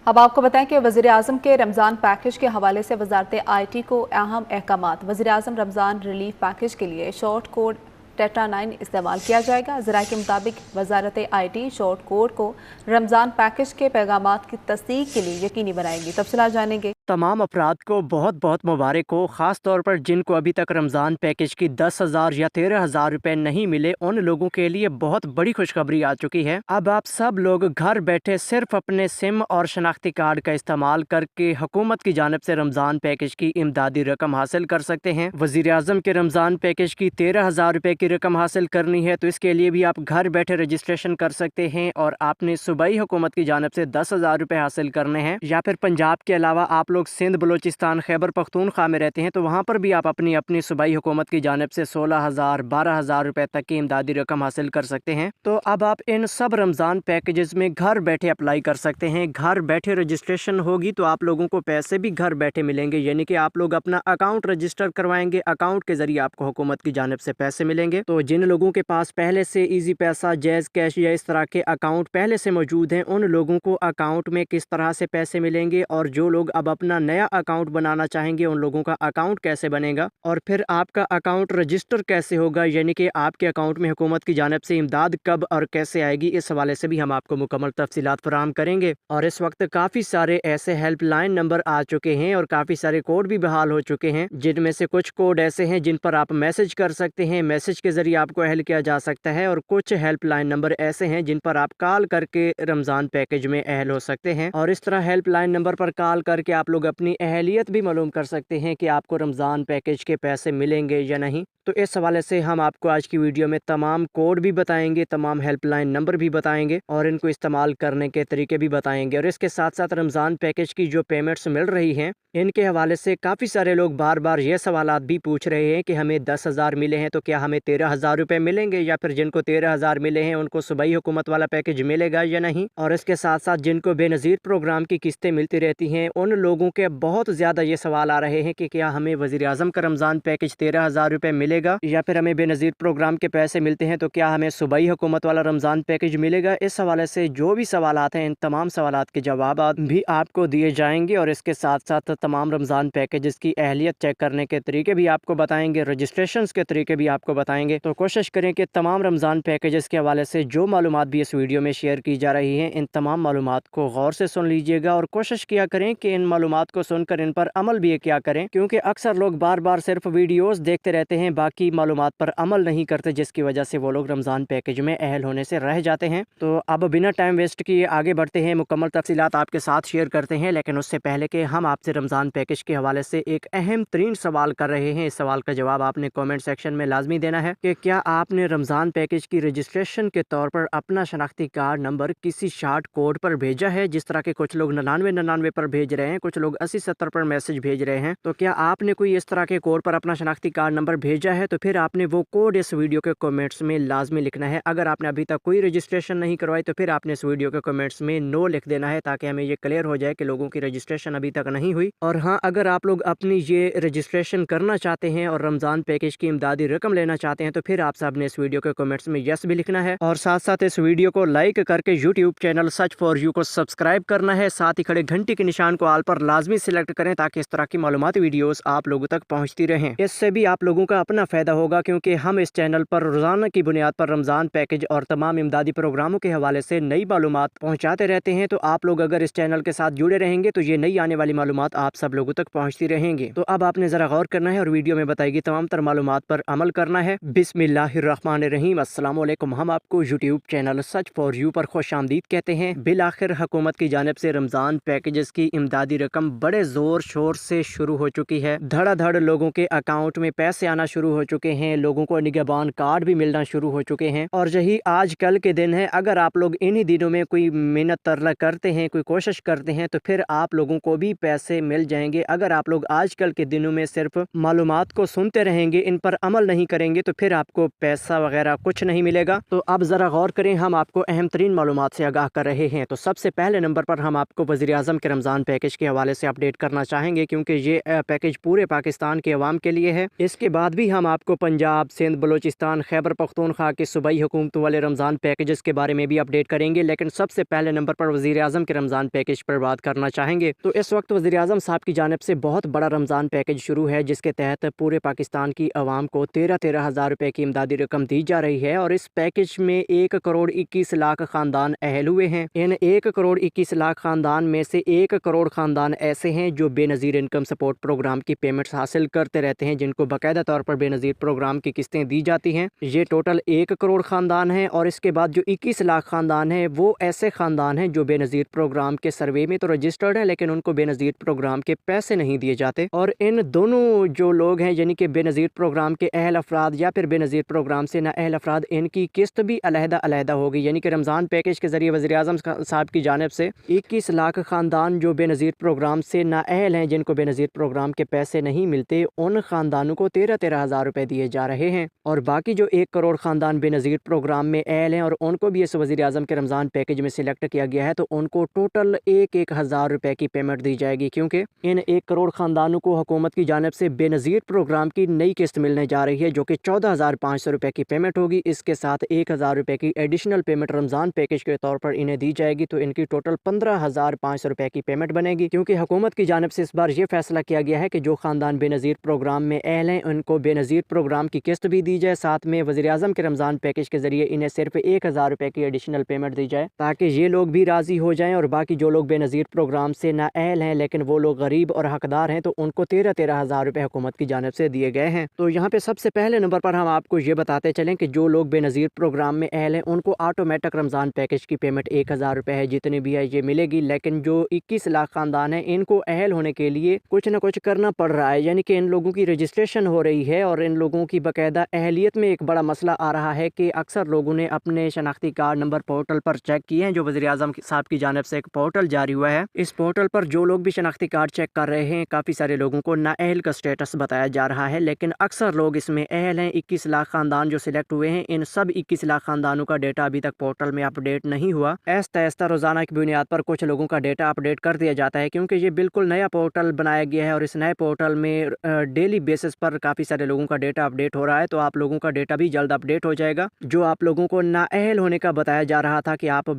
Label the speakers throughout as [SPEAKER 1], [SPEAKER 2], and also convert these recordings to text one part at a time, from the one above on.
[SPEAKER 1] अब आपको बताएं कि वज़ीर-ए-आज़म के रमज़ान पैकेज के हवाले से वज़ारत-ए-आई-टी को अहम अहकामात। वज़ीर-ए-आज़म रमज़ान रिलीफ पैकेज के लिए शॉर्ट कोड टेट्रा 9 इस्तेमाल किया जाएगा। ज़राए के मुताबिक वज़ारत-ए-आई-टी शॉर्ट कोड को रमज़ान पैकेज के पैगामात की तस्दीक के लिए यकीनी बनाएगी। तफसीलात जानेंगे।
[SPEAKER 2] तमाम अफराद को बहुत बहुत मुबारक हो, ख़ास तौर पर जिनको अभी तक रमज़ान पैकेज की 10,000 या 13,000 रुपए नहीं मिले, उन लोगों के लिए बहुत बड़ी खुशखबरी आ चुकी है। अब आप सब लोग घर बैठे सिर्फ अपने सिम और शनाख्ती कार्ड का इस्तेमाल करके हुकूमत की जानिब से रमज़ान पैकेज की इमदादी रकम हासिल कर सकते हैं। वज़ीर-ए-आज़म के रमज़ान पैकेज की 13,000 रुपए की रकम हासिल करनी है तो इसके लिए भी आप घर बैठे रजिस्ट्रेशन कर सकते हैं और आपने सूबाई हुकूमत की जानिब से 10,000 रुपए हासिल करने हैं। या फिर पंजाब के अलावा आप लोग सिंध, बलोचिस्तान, खैबर पख्तूनख्वा में रहते हैं तो वहाँ पर भी आप अपनी अपनी सूबाई हुकूमत की जानिब से 16,000 12,000 रुपए तक की इमदादी रकम हासिल कर सकते हैं। तो अब आप इन सब रमज़ान पैकेजेस में घर बैठे अप्लाई कर सकते हैं। घर बैठे रजिस्ट्रेशन होगी तो आप लोगों को पैसे भी घर बैठे मिलेंगे, यानी कि आप लोग अपना अकाउंट रजिस्टर करवाएंगे, अकाउंट के जरिए आपको हुकूमत की जानिब से पैसे मिलेंगे। तो जिन लोगों के पास पहले से इजी पैसा, जैज़ कैश या इस तरह के अकाउंट पहले से मौजूद हैं, उन लोगों को अकाउंट में किस तरह से पैसे मिलेंगे और जो लोग अब अपना नया अकाउंट बनाना चाहेंगे उन लोगों का अकाउंट कैसे बनेगा और फिर आपका अकाउंट रजिस्टर कैसे होगा, यानी कि आपके अकाउंट में हुकूमत की जानिब से इमदाद कब और कैसे आएगी, इस हवाले से भी हम आपको मुकम्मल तफसीलात फराहम करेंगे। और इस वक्त काफ़ी सारे ऐसे हेल्पलाइन नंबर आ चुके हैं और काफ़ी सारे कोड भी बहाल हो चुके हैं, जिनमें से कुछ कोड ऐसे हैं जिन पर आप मैसेज कर सकते हैं, मैसेज के जरिए आपको अहल किया जा सकता है, और कुछ हेल्पलाइन नंबर ऐसे हैं जिन पर आप कॉल करके रमज़ान पैकेज में अहल हो सकते हैं। और इस तरह हेल्पलाइन नंबर पर कॉल करके आप लोग अपनी अहलियत भी मालूम कर सकते हैं कि आपको रमज़ान पैकेज के पैसे मिलेंगे या नहीं। तो इस हवाले से हम आपको आज की वीडियो में तमाम कोड भी बताएंगे, तमाम हेल्पलाइन नंबर भी बताएंगे और इनको इस्तेमाल करने के तरीके भी बताएंगे। और इसके साथ साथ रमज़ान पैकेज की जो पेमेंट्स मिल रही हैं, इनके हवाले से काफ़ी सारे लोग बार बार ये सवालात भी पूछ रहे हैं कि हमें 10,000 मिले हैं तो क्या हमें 13,000 रुपये मिलेंगे, या फिर जिनको 13,000 मिले हैं उनको सूबाई हुकूमत वाला पैकेज मिलेगा या नहीं। और इसके साथ साथ जिनको बेनज़ीर प्रोग्राम की किस्तें मिलती रहती हैं, उन लोगों के बहुत ज़्यादा ये सवाल आ रहे हैं कि क्या हमें वज़ीर-ए-आज़म का रमज़ान पैकेज 13,000 रुपये मिलेगा, या फिर हमें बेनज़ीर प्रोग्राम के पैसे मिलते हैं तो क्या हमें सूबाई हुकूमत वाला रमज़ान पैकेज मिलेगा। इस हवाले से जो भी सवालात हैं, इन तमाम सवालात के जवाब भी आपको दिए जाएंगे और इसके साथ साथ तमाम रमज़ान पैकेजेस की अहलियत चेक करने के तरीके भी आपको बताएंगे, रजिस्ट्रेशन के तरीके भी आपको बताएंगे। तो कोशिश करें कि तमाम रमज़ान पैकेजेस के हवाले से जो मालूमात भी इस वीडियो में शेयर की जा रही हैं, इन तमाम मालूमात को गौर से सुन लीजिएगा और कोशिश किया करें कि इन मालूमात को सुनकर इन पर अमल भी किया करें, क्योंकि अक्सर लोग बार बार सिर्फ वीडियोस देखते रहते हैं, बाकी मालूमात पर अमल नहीं करते, जिसकी वजह से वो लोग रमज़ान पैकेज में अहल होने से रह जाते हैं। तो अब बिना टाइम वेस्ट किए आगे बढ़ते हैं, मुकम्मल तफसीलात आपके साथ शेयर करते हैं। लेकिन उससे पहले कि हम आपसे रमज़ान पैकेज के हवाले से एक अहम तरीन सवाल कर रहे हैं, इस सवाल का जवाब आपने कमेंट सेक्शन में लाजमी देना है कि क्या आपने रमज़ान पैकेज की रजिस्ट्रेशन के तौर पर अपना शनाख्ती कार्ड नंबर किसी शॉर्ट कोड पर भेजा है, जिस तरह के कुछ लोग 9999 पर भेज रहे हैं, कुछ लोग 8070 पर मैसेज भेज रहे हैं। तो क्या आपने कोई इस तरह के कोड पर अपना शनाख्ती कार्ड नंबर भेजा है तो फिर आपने वो कोड इस वीडियो के कमेंट्स में लाजमी लिखना है। अगर आपने अभी तक कोई रजिस्ट्रेशन नहीं करवाई तो फिर आपने इस वीडियो के कमेंट्स में नो लिख देना है, ताकि हमें ये क्लियर हो जाए कि लोगों की रजिस्ट्रेशन अभी तक नहीं हुई। और हाँ, अगर आप लोग अपनी ये रजिस्ट्रेशन करना चाहते हैं और रमज़ान पैकेज की इमदादी रकम लेना चाहते हैं तो फिर आप सब ने इस वीडियो के कमेंट्स में यस भी लिखना है और साथ साथ इस वीडियो को लाइक करके YouTube channel search for you को सब्सक्राइब करना है। साथ ही खड़े घंटी के निशान को आल पर लाजमी सिलेक्ट करें, ताकि इस तरह की मालूमाती वीडियोस आप लोगों तक पहुंचती रहें। इससे भी आप लोगों का अपना फ़ायदा होगा, क्योंकि हम इस चैनल पर रोज़ाना की बुनियाद पर रमज़ान पैकेज और तमाम इमदादी प्रोग्रामों के हवाले से नई मालूमात पहुँचाते रहते हैं। तो आप लोग अगर इस चैनल के साथ जुड़े रहेंगे तो ये नई आने वाली मालूमात आप सब लोगों तक पहुँचती रहेंगी। तो अब आपने ज़रा गौर करना है और वीडियो में बताएगी तमाम तर मालूमात पर अमल करना है। बिस्मिल्लाहिर्रहमानिर्रहीम, अस्सलाम वालेकुम। हम आपको YouTube channel search for you पर खुशामदीद कहते हैं। बिल आखिर हुकूमत की जानिब से रमज़ान पैकेजेस की इमदादी रकम बड़े ज़ोर शोर से शुरू हो चुकी है। धड़ाधड़ लोगों के अकाउंट में पैसे आना शुरू हो चुके हैं, लोगों को निगहबान कार्ड भी मिलना शुरू हो चुके हैं। और यही आज कल के दिन है। अगर आप लोग इन्हीं दिनों में कोई मेहनत तरला करते हैं, कोई कोशिश करते हैं तो फिर आप लोगों को भी पैसे मिल जाएंगे। अगर आप लोग आजकल के दिनों में सिर्फ मालूमात को सुनते रहेंगे, इन पर अमल नहीं करेंगे तो फिर आपको पैसा वगैरह कुछ नहीं मिलेगा। तो अब ज़रा गौर करें, हम आपको अहम तरीन मालूमात से आगाह कर रहे हैं। तो सबसे पहले नंबर पर हम आपको वज़ीर-ए-आज़म के रमज़ान पैकेज के हवाले से अपडेट करना चाहेंगे, क्योंकि ये पैकेज पूरे पाकिस्तान के अवाम के लिए है। इसके बाद भी हम आपको पंजाब, सिंध, बलूचिस्तान, खैबर पख्तूनख्वा के सूबाई हुकूमतों वाले रमज़ान पैकेजेस के बारे में भी अपडेट करेंगे, लेकिन सबसे पहले नंबर पर वज़ीर-ए-आज़म के रमज़ान पैकेज पर बात करना चाहेंगे। तो इस वक्त वज़ीर-ए-आज़म साहब की जानिब से बहुत बड़ा रमज़ान पैकेज शुरू है, जिसके तहत पूरे पाकिस्तान की आवाम को 13-13 हज़ार रुपये की इमदादी रकम दी जा रही है। और इस पैकेज में 1 करोड़ 21 लाख ख़ानदान अहल हुए हैं। इन 1 करोड़ 21 लाख ख़ानदान में से 1 करोड़ ख़ानदान ऐसे हैं जो बेनज़ीर इनकम सपोर्ट प्रोग्राम की पेमेंट्स हासिल करते रहते हैं, जिनको बाकायदा तौर पर बेनज़ीर प्रोग्राम की किस्तें दी जाती हैं। ये टोटल 1 करोड़ ख़ानदान हैं। और इसके बाद जो 21 लाख ख़ानदान हैं, वो ऐसे ख़ानदान हैं जो बेनज़ीर प्रोग्राम के सर्वे में तो रजिस्टर्ड हैं, लेकिन उनको बेनज़ीर प्रोग्राम के पैसे नहीं दिए जाते। और इन दोनों जो लोग हैं, यानी कि बेनज़ीर प्रोग्राम के अहल अफराद या फिर बेनज़ीर प्रोग्राम से नाअहल अफराद, इनकी किस्त भी अलहदा होगी। यानी कि रमज़ान पैकेज के ज़रिए वज़ीर-ए-आज़म साहब की जानिब से 21 लाख ख़ानदान जो बेनज़ीर प्रोग्राम से नाअहल हैं, जिनको बेनज़ीर प्रोग्राम के पैसे नहीं मिलते, उन ख़ानदानों को 13-13 हज़ार रुपये दिए जा रहे हैं। और बाकी जो 1 करोड़ ख़ानदान बेनज़ीर प्रोग्राम में अहल हैं और उनको भी इस वज़ीर-ए-आज़म के रमज़ान पैकेज में सिलेक्ट किया गया है, तो उनको टोटल 1-1 हज़ार रुपये की पेमेंट दी जाएगी, क्योंकि इन 1 करोड़ ख़ानदानों को हुकूमत की जानिब से बेनज़ीर प्रोग्राम की नई किस्त मिलने जा रही है, जो कि 14,500 रुपये की पेमेंट होगी। इसके साथ 1,000 रुपये की एडिशनल पेमेंट रमज़ान पैकेज के तौर पर इन्हें दी जाएगी, तो इनकी टोटल 15,500 रुपये की पेमेंट बनेगी। क्योंकि हुकूमत की जानिब से इस बार ये फैसला किया गया है कि जो ख़ानदान बेनज़ीर प्रोग्राम में अहल हैं, उनको बेनज़ीर प्रोग्राम की किस्त भी दी जाए, साथ में वज़ीर-ए-आज़म के रमज़ान पैकेज के ज़रिए इन्हें सिर्फ 1,000 रुपये की एडिशनल पेमेंट दी जाए, ताकि ये लोग भी राज़ी हो जाएँ। और बाकी जो लोग बेनज़ीर प्रोग्राम से नाअहल हैं, लेकिन वो लोग गरीब और हकदार हैं, तो उनको 13-13 हज़ार रुपये हुकूमत की जानिब से दिए गए हैं। तो यहाँ पे सबसे पहले नंबर पर हम आपको ये बताते चलें कि जो लोग बेनज़ीर प्रोग्राम में अहल हैं, उनको ऑटोमेटिक रमज़ान पैकेज की पेमेंट 1,000 रुपये है, जितनी भी है ये मिलेगी। लेकिन जो 21 लाख ख़ानदान हैं, इनको अहल होने के लिए कुछ ना कुछ करना पड़ रहा है, यानी कि इन लोगों की रजिस्ट्रेशन हो रही है। और इन लोगों की बाकायदा अहलियत में एक बड़ा मसला आ रहा है कि अक्सर लोगों ने अपने शनाख्ती कार्ड नंबर पोर्टल पर चेक किए हैं, जो वज़ीर-ए-आज़म साहब की जानिब से एक पोर्टल जारी हुआ है। इस पोर्टल पर जो लोग भी शनाख्ती कार्ड चेक कर रहे हैं, काफ़ी सारे लोगों को नाअहल का स्टेटस बताया जा रहा है, लेकिन अक्सर लोग इसमें अहल हैं। 21 लाख ख़ानदान जो सिलेक्ट हुए हैं, इन सब 21 लाख ख़ानदानों का डेटा अभी तक पोर्टल में अपडेट नहीं हुआ। ऐसा रोज़ाना की बुनियाद पर कुछ लोगों का डेटा अपडेट कर दिया जाता है, क्योंकि ये बिल्कुल नया पोर्टल बनाया गया है और इस नए पोर्टल में डेली बेसिस पर काफ़ी सारे लोगों का डेटा अपडेट हो रहा है। तो आप लोगों का डेटा भी जल्द अपडेट हो जाएगा। जो आप लोगों को नाअहल होने का बताया जा रहा था कि आप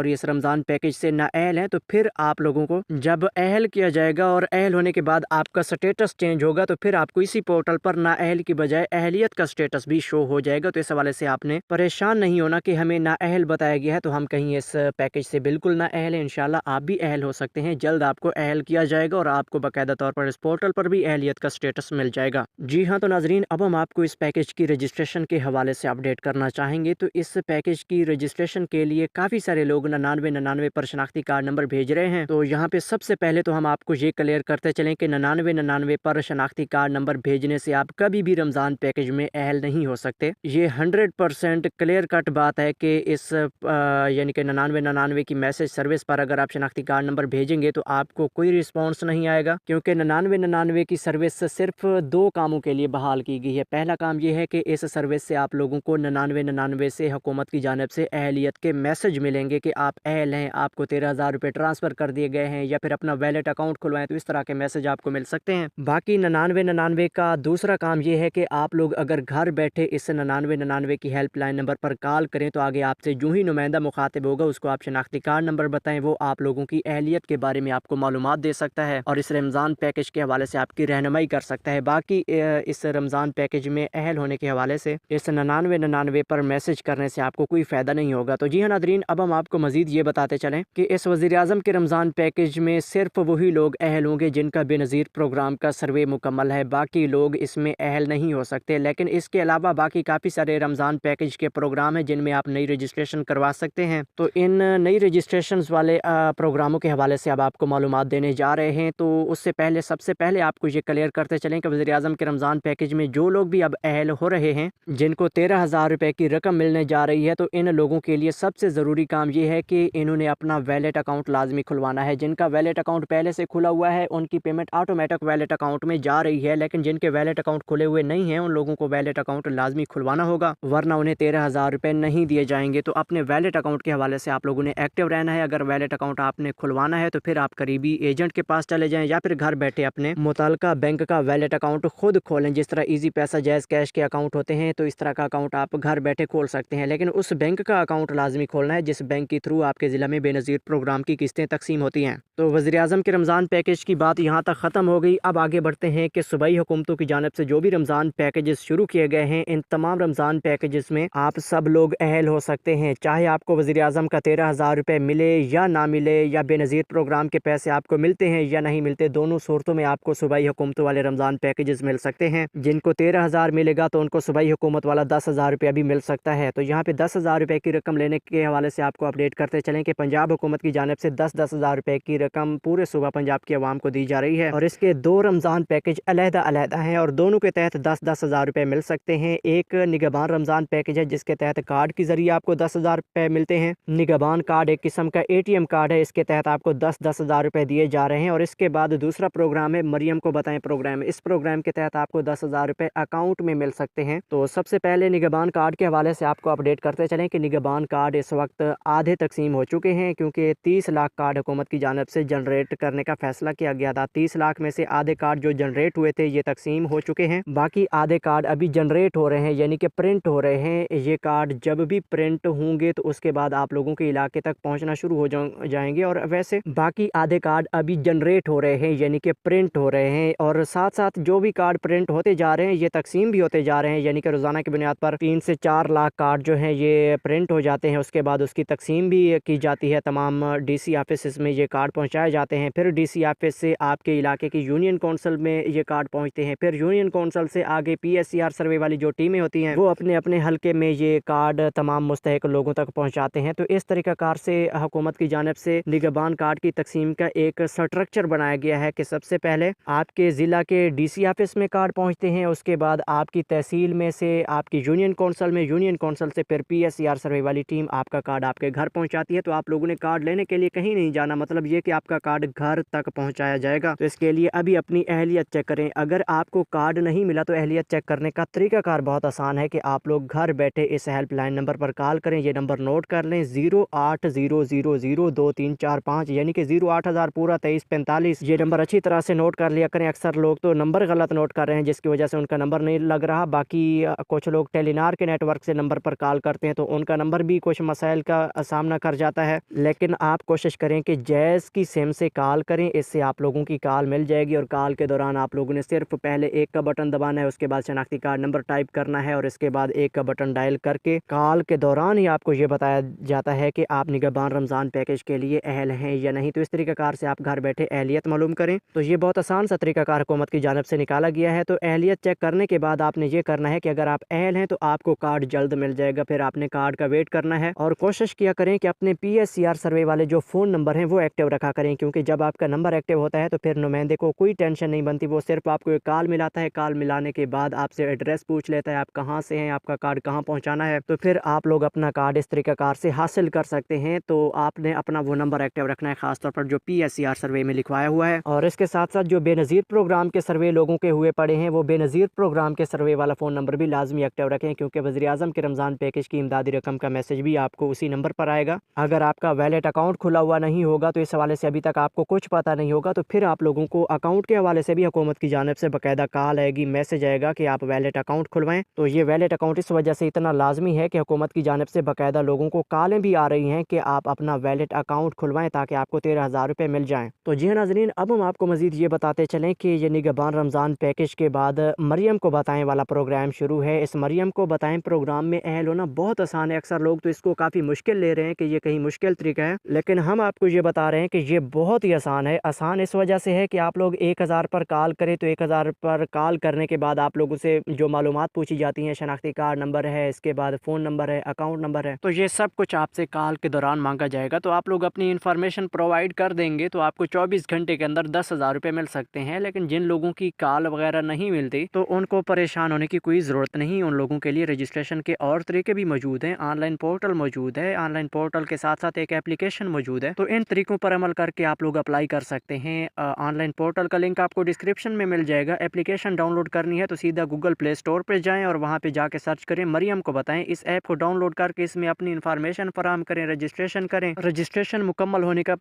[SPEAKER 2] इस रमज़ान पैकेज से नाअहल हैं, तो फिर आप लोगों को जब अहल किया जाएगा और अहल होने के बाद आपका स्टेटस चेंज होगा, तो फिर आपको इसी पोर्टल पर नाअहल की बजाय अहलियत का स्टेटस भी शो हो जाएगा। तो इस हवाले से आपने परेशान नहीं होना कि हमें नाअहल बताया गया है तो हम कहीं इस पैकेज से बिल्कुल नाअहल हैं। इंशाल्लाह आप भी अहल हो सकते हैं, जल्द आपको अहल किया जाएगा और आपको बाकायदा तौर पर इस पोर्टल पर भी अहलियत का स्टेटस मिल जाएगा। जी हाँ, तो नाजरीन, अब हम आपको इस पैकेज की रजिस्ट्रेशन के हवाले से अपडेट करना चाहेंगे। तो इस पैकेज की रजिस्ट्रेशन के लिए काफ़ी सारे लोग 9999 पर शनाख्ती कार्ड नंबर भेज रहे हैं। तो यहाँ पे सबसे पहले तो हम आपको ये क्लियर करते चलें कि 9999 पर शनाख्ती कार्ड नंबर भेजने से आप कभी भी रमज़ान पैकेज में अहल नहीं हो सकते। ये 100% क्लियर कट बात है कि इस यानी कि 9999 की मैसेज सर्विस पर अगर आप शनाख्ती कार्ड नंबर भेजेंगे तो आपको कोई रिस्पॉन्स नहीं आएगा, क्योंकि 9999 की सर्विस सिर्फ 2 कामों के लिए बहाल की गई है। पहला काम यह है कि इस सर्विस से आप लोगों को 9999 से हुकूमत की जानिब से अहलियत के मैसेज मिलेंगे कि आप अहल हैं, आपको 13,000 रुपये ट्रांसफ़र कर दिए गए हैं, या फिर अपना वैलेट अकाउंट खुलवाएं, तो इस तरह के मैसेज आपको मिल सकते हैं। बाकी 9999 का दूसरा काम यह है कि आप लोग अगर घर बैठे इस 9999 की हेल्पलाइन नंबर पर कॉल करें, तो आगे आपसे जो ही नुमाइंदा मुखातिब होगा उसको आप शनाख्ती कार्ड नंबर बताएं, वो आप लोगों की अहलियत के बारे में आपको मालूमात दे सकता है और इस रमज़ान पैकेज के हवाले से आपकी रहनुमाई कर सकता है। बाकी इस रमज़ान पैकेज में अहल होने के हवाले से इस 9999 पर मैसेज करने से आपको कोई फ़ायदा नहीं होगा। तो जी हाँ नादरीन, अब हम आपको मज़ीद ये बताते चलें कि इस वज़ीर-ए-आज़म के रमज़ान पैकेज में सिर्फ वही लोग अहल होंगे जिनका बेनज़ीर प्रोग्राम का सर्वे मुकम्मल है, बाकी लोग इसमें अहल नहीं हो सकते। लेकिन इसके अलावा बाकी काफ़ी सारे रमज़ान पैकेज के प्रोग्राम हैं जिनमें आप नई रजिस्ट्रेशन करवा सकते हैं। तो इन नई रजिस्ट्रेशन वाले प्रोग्रामों के हवाले से अब आपको मालूमात देने जा रहे हैं। तो उससे पहले सबसे पहले आपको ये क्लियर करते चलें कि वज़ीर-ए-आज़म के रमज़ान पैकेज में जो लोग भी अब अहल हो रहे हैं, जिनको 13,000 रुपये की रकम मिलने जा रही है, तो इन लोगों के लिए सबसे ज़रूरी काम ये है कि इन्होंने अपना वैलेट अकाउंट लाजमी खुलवाना है। जिनका वैलेट अकाउंट पहले से खुला हुआ है उनकी पेमेंट ऑटोमेटिक वैलेट अकाउंट में जा रही है, लेकिन जिनके वैलेट अकाउंट खुले हुए नहीं हैं उन लोगों को वैलेट अकाउंट लाजमी खुलवाना होगा, वरना उन्हें 13,000 रुपये नहीं दिए जाएंगे। तो अपने वैलेट अकाउंट के हवाले से आप लोगों ने एक्टिव रहना है। अगर वैलेट अकाउंट आपने खुलवाना है तो फिर आप करीबी एजेंट के पास चले जाएं या फिर घर बैठे अपने मुतल्लिका बैंक का वैलेट अकाउंट खुद खोलें, जिस तरह इजी पैसा, जैज़ कैश के अकाउंट होते हैं, तो इस तरह का अकाउंट आप घर बैठे खोल सकते हैं। लेकिन उस बैंक का अकाउंट लाजमी खोलना है जिस बैंक के थ्रू आपके ज़िला में बेनज़ीर प्रोग्राम की किस्तें तकसीम होती हैं। तो वज़ीर-ए-आज़म के रमज़ान पैकेज की बात यहाँ तक ख़त्म हो गई। अब आगे बढ़ते हैं कि सूबाई हुकूमतों की जानिब से जो भी रमज़ान पैकेजेस शुरू किए गए हैं, इन तमाम रमज़ान पैकेजेस में आप सब लोग अहल हो सकते हैं। चाहे आपको वज़ीर-ए-आज़म का 13,000 रुपये मिले या ना मिले, या बेनज़ीर प्रोग्राम के पैसे आपको मिलते हैं या नहीं मिलते, दोनों सूरतों में आपको सूबाई हुकूमतों वाले रमज़ान पैकेजेस मिल सकते हैं। जिनको 13,000 मिलेगा तो उनको सूबाई हुकूमत वाला 10,000 रुपया भी मिल सकता है। तो यहाँ पे 10,000 रुपये की रकम लेने के हवाले से आपको अपडेट करते चलें कि पंजाब हुकूमत की जानिब से 10,000 रुपये की रकम पूरे सूबा पंजाब की आवाम को दी जा रही है। और इसके 2 रमज़ान पैकेज अलहदा हैं और दोनों के तहत 10,000 रुपये मिल सकते हैं। एक निगहबान रमज़ान पैकेज है जिसके तहत कार्ड के ज़रिए आपको 10,000 रुपये मिलते हैं। निगहबान कार्ड एक किस्म का ATM कार्ड है, इसके तहत आपको 10,000 रुपये दिए जा रहे हैं। और इसके बाद दूसरा प्रोग्राम है मरियम को बताएं प्रोग्राम। इस प्रोग्राम के तहत आपको 10,000 रुपये अकाउंट में मिल सकते हैं। तो सबसे पहले निगहबान कार्ड के हवाले से आपको अपडेट करते चलें कि निगहबान कार्ड इस वक्त आधे तकसीम हो चुके हैं, क्योंकि 30 लाख कार्ड हुकूमत की जानिब से जनरेट करने का फैसला किया गया था। 30 लाख में से आधे कार्ड जो जनरेट हुए थे ये तकसीम हो चुके हैं, बाकी आधे कार्ड अभी जनरेट हो रहे हैं, यानी कि प्रिंट हो रहे हैं। ये कार्ड जब भी प्रिंट होंगे तो उसके बाद आप लोगों के इलाके तक पहुंचना शुरू हो जाएंगे। और वैसे बाकी आधे कार्ड अभी जनरेट हो रहे हैं, यानी कि प्रिंट हो रहे हैं। और साथ साथ जो भी कार्ड प्रिंट होते जा रहे हैं ये तकसीम भी होते जा रहे हैं, यानी कि रोज़ाना की बुनियाद पर 3 से 4 लाख कार्ड जो हैं ये प्रिंट हो जाते हैं। उसके बाद उसकी तकसीम भी की जाती है, तमाम DC ऑफिस में ये कार्ड पहुंचाए जाते हैं। फिर DC ऑफिस से आपके इलाके की यूनियन कौंसिल में ये कार्ड पहुंचते हैं। फिर यूनियन कौंसिल से आगे PSCR सर्वे वाली जो टीमें होती हैं वो अपने अपने हल्के में ये कार्ड तमाम मुस्तहिक लोगों तक पहुँचाते हैं। तो इस तरीक़ाकार से हुकूमत की जानिब से निगहबान कार्ड की तकसीम का एक स्ट्रक्चर बनाया गया है कि सबसे पहले आपके ज़िला के DC ऑफिस में कार्ड पहुँचते हैं, उसके बाद आपकी तहसील में से आपकी यूनियन कौंसिल में, यूनियन कौंसिल से फिर PSCR सर्वे वाली टीम आपका कार्ड आपके घर पहुंचाती है। तो आप लोगों ने कार्ड लेने के लिए कहीं नहीं जाना, मतलब ये कि आपका कार्ड घर तक पहुंचाया जाएगा। तो इसके लिए अभी अपनी अहलियत चेक करें। अगर आपको कार्ड नहीं मिला तो अहलियत चेक करने का तरीकाकार बहुत आसान है कि आप लोग घर बैठे इस हेल्पलाइन नंबर पर कॉल करें। ये नंबर नोट कर लें, 0800022345, यानी कि 08,000 पूरा 2345। ये नंबर अच्छी तरह से नोट कर लिया करें। अक्सर लोग तो नंबर गलत नोट कर रहे हैं जिसकी वजह से उनका नंबर नहीं लग रहा। बाकी कुछ लोग टेलीनार के नेटवर्क से नंबर पर कॉल करते हैं तो उनका नंबर भी कुछ मसाइल का सामना कर जाता है। लेकिन आप कोशिश करें कि जैज़ की सिम से कॉल करें, इससे आप लोगों की कॉल मिल जाएगी। और कॉल के दौरान आप लोगों ने सिर्फ पहले 1 का बटन दबाना है, उसके बाद शनाख्ती कार्ड नंबर टाइप करना है और इसके बाद 1 का बटन डायल करके कॉल के दौरान ही आपको ये बताया जाता है कि आप निगहबान रमज़ान पैकेज के लिए अहल हैं या नहीं। तो इस तरीक़ाकार से आप घर बैठे अहलियत मालूम करें। तो ये बहुत आसान सा तरीक़ाकार हुकूमत की जानिब से निकाला गया है। तो अहलियत चेक करने के बाद आपने ये करना है कि अगर आप अहल हैं तो आपको कार्ड जल्द मिल जाएगा। फिर आपने कार्ड का वेट करना है और कोशिश किया करें कि अपने PSCR सर्वे वाले जो फ़ोन नंबर हैं वो एक्टिव रखा करें, क्योंकि जब आपका नंबर एक्टिव होता है तो फिर नुमाइंदे को कोई टेंशन नहीं बनती। वो सिर्फ आपको एक कॉल मिलाता है, कॉल मिलाने के बाद आपसे एड्रेस पूछ लेता है, आप कहाँ से हैं, आपका कार्ड कहाँ पहुँचाना है। तो फिर आप लोग अपना कार्ड इस तरीक़ाकार से हासिल कर सकते हैं। तो आपने अपना वो नंबर एक्टिव रखना है, खासतौर पर जो PSCR सर्वे में लिखवाया हुआ है। और इसके साथ साथ जो बेनज़ीर प्रोग्राम के सर्वे लोगों के हुए पड़े हैं वो बेनज़ीर प्रोग्राम के सर्वे वाला फ़ोन नंबर भी लाजमी एक्टिव रखें, क्योंकि वज़ीर-ए-आज़म के रमज़ान पैकेज की इमदादी रकम का मैसेज भी आपको उसी नंबर पर आएगा। अगर आपका वैलेट अकाउंट खुला हुआ नहीं होगा तो इस हवाले से अभी तक आपको कुछ पता नहीं होगा, तो फिर आप लोगों को अकाउंट के हवाले से भी हुकूमत की जानिब से बाकायदा कॉल आएगी, मैसेज आएगा कि आप वैलेट अकाउंट खुलवाएं। तो ये वैलेट अकाउंट इस वजह से इतना लाजमी है कि हुकूमत की जानिब से बाकायदा लोगों को कॉलें भी आ रही हैं कि आप अपना वैलेट अकाउंट खुलवाएं ताकि आपको 13,000 रुपये मिल जाएँ। तो जी हाँ नाज़रीन, अब हम आपको मज़ीद ये बताते चलें कि ये निगहबान रमज़ान पैकेज के बाद मरियम को बताएं वाला प्रोग्राम शुरू है। इस मरियम को बताएं प्रोग्राम में अहल होना बहुत आसान है। अक्सर लोग तो इसको काफ़ी मुश्किल ले रहे हैं कि ये कहीं मुश्किल तरीका है, लेकिन हम आपको ये बता रहे हैं कि ये बहुत ही आसान है। आसान इस वजह से है कि आप लोग 1,000 पर कॉल करें तो 1,000 पर कॉल करने के बाद आप लोगों से जो मालूमात पूछी जाती हैं, शनाख्ती कार्ड नंबर है, इसके बाद फ़ोन नंबर है, अकाउंट नंबर है, तो ये सब कुछ आपसे कॉल के दौरान मांगा जाएगा। तो आप लोग अपनी इन्फॉर्मेशन प्रोवाइड कर देंगे तो आपको 24 घंटे के अंदर 10,000 रुपये मिल सकते हैं। लेकिन जिन लोगों की कॉल वगैरह नहीं मिलती तो उनको परेशान होने की कोई ज़रूरत नहीं। उन लोगों के लिए रजिस्ट्रेशन के और तरीके भी मौजूद हैं। ऑनलाइन पोर्टल मौजूद है, ऑनलाइन पोर्टल के साथ साथ एक एप्लीकेशन मौजूद है। तो इन तरीकों पर अमल करके आप लोग अप्लाई कर सकते हैं। ऑनलाइन पोर्टल का लिंक आपको डिस्क्रिप्शन में मिल जाएगा। एप्लीकेशन डाउनलोड करनी है तो सीधा गूगल प्ले स्टोर पर जाएँ और वहाँ पर जाके सर्च करें मरियम को बताएं। इस ऐप को डाउनलोड करके इसमें अपनी इन्फॉर्मेशन फराहम करें, रजिस्ट्रेशन करें। रजिस्ट्रेशन मुकम्मल होने का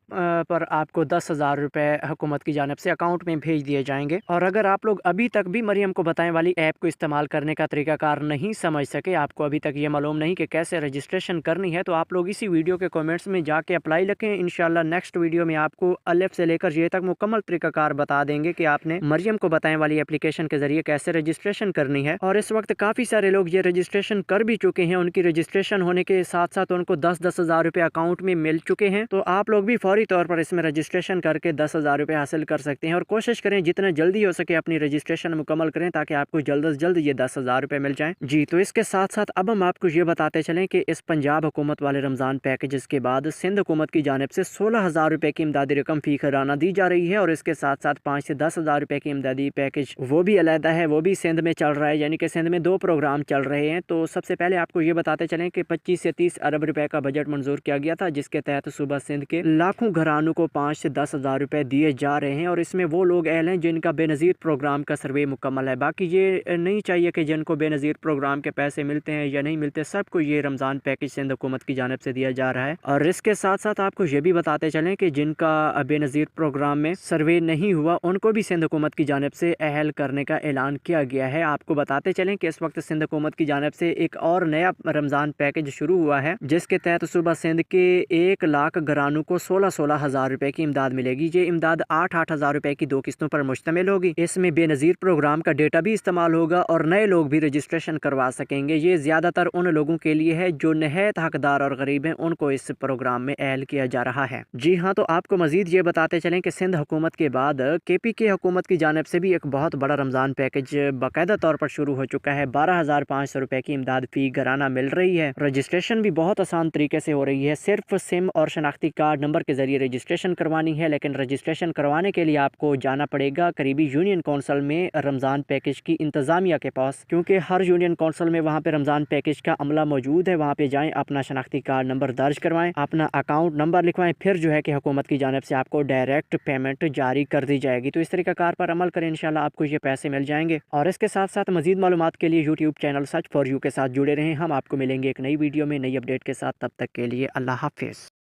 [SPEAKER 2] पर आपको 10,000 रुपये हुकूमत की जानिब से अकाउंट में भेज दिए जाएंगे। और अगर आप लोग अभी तक भी मरियम को बताएं वाली ऐप को इस्तेमाल करने का तरीकाकार नहीं समझ सके, आपको अभी तक ये मालूम नहीं कि कैसे रजिस्ट्रेशन करनी है, तो आप लोग इसी वीडियो के कमेंट्स में जाके अप्लाई लिखें। इंशाल्लाह नेक्स्ट वीडियो में आपको अलिफ से लेकर ये तक मुकम्मल तरीकाकार बता देंगे कि आपने मरियम को बताएं वाली एप्लीकेशन के जरिए कैसे रजिस्ट्रेशन करनी है। और इस वक्त काफ़ी सारे लोग ये रजिस्ट्रेशन कर भी चुके हैं, उनकी रजिस्ट्रेशन होने के साथ साथ उनको 10-10 हज़ार रुपये अकाउंट में मिल चुके हैं। तो आप लोग भी फौरी तौर पर इसमें रजिस्ट्रेशन करके 10 हज़ार रुपये हासिल कर सकते हैं और कोशिश करें जितना जल्दी हो सके अपनी रजिस्ट्रेशन मुकम्मल करें ताकि आपको जल्द से जल्द ये 10 हज़ार रुपये मिल जाएं। जी, तो इसके साथ साथ अब हम आपको ये बताते चलें कि इस पंजाब हुकूमत वाले रमज़ान पैकेज के बाद सिंध हुकूमत की जानिब से 16 हज़ार रुपये की इमदादी रकम फी खजाना दी जा रही है और इसके साथ साथ 5 से 10 हज़ार रुपये की इमदादी पैकेज वो भी अलहदा है, वो भी सिंध में चल रहा है, यानी कि सिंध में 2 प्रोग्राम चल रहे हैं। तो सबसे पहले आपको ये बताते चलें कि 25 से 30 अरब रुपए का बजट मंजूर किया गया था, जिसके तहत सुबह सिंध के लाखों घरानों को 5 से 10 हज़ार रुपये दिए जा रहे हैं और इसमें वो लोग अहल हैं जिनका बेनज़ीर प्रोग्राम का सर्वे मुकम्मल है। बाकी ये नहीं चाहिए कि जिनको बेनज़ीर प्रोग्राम के पैसे मिलते हैं या नहीं मिलते, सबको ये रमज़ान पैकेज सिंध हुकूमत की जानिब से दिया जा रहा है। और इसके साथ साथ आपको ये भी बताते चलें कि जिनका बेनज़ीर प्रोग्राम में सर्वे नहीं हुआ उनको भी सिंध हुकूमत की जानिब से अहल करने का ऐलान किया गया है। आपको बताते चलें कि इस वक्त सिंध हुकूमत की जानिब से एक और नया रमज़ान पैकेज शुरू हुआ है, जिसके तहत सुबह सिंध के 1 लाख घरानों को 16-16 हज़ार रुपए की इमदाद मिलेगी। ये इमदाद 8-8 हज़ार रुपए की 2 किस्तों पर मुश्तमिल होगी। इसमें बेनज़ीर प्रोग्राम का डेटा भी इस्तेमाल होगा और नए लोग भी रजिस्ट्रेशन करवा सकेंगे। ये ज़्यादातर उन लोगों के लिए है जो नहायत हकदार और गरीब हैं, उनको इस प्रोग्राम में अहल किया जा रहा है। जी हाँ, तो आपको मजीद ये बताते चलें कि सिंध हुकूमत के बाद KPK हुकूमत की जानिब से भी एक बहुत बड़ा रमज़ान पैकेज बाकायदा तौर पर शुरू हो चुका है। 12,500 रुपए की इमदाद फी घराना मिल रही है। रजिस्ट्रेशन भी बहुत आसान तरीके से हो रही है, सिर्फ सिम और शनाख्ती कार्ड नंबर के जरिए रजिस्ट्रेशन करवानी है। लेकिन रजिस्ट्रेशन करवाने के लिए आपको जाना पड़ेगा करीबी यूनियन कौंसल में रमज़ान पैकेज की इंतज़ामिया के पास, क्योंकि हर यूनियन कौंसल में वहाँ पे रमज़ान पैकेज का अमला मौजूद है। वहाँ पे जाएं, अपना शनाख्ती कार्ड नंबर दर्ज करवाएं, अपना अकाउंट नंबर लिखवाएं, फिर जो है कि हुकूमत की जानिब से आपको डायरेक्ट पेमेंट जारी कर दी जाएगी। तो इस तरीका कार पर अमल करें, इंशाल्लाह आपको ये पैसे मिल जाएंगे। और इसके साथ साथ मजीद मालूमात के लिए YouTube channel search for you के साथ जुड़े रहें। हम आपको मिलेंगे एक नई वीडियो में नई अपडेट के साथ, तब तक के लिए अल्लाह हाफिज़।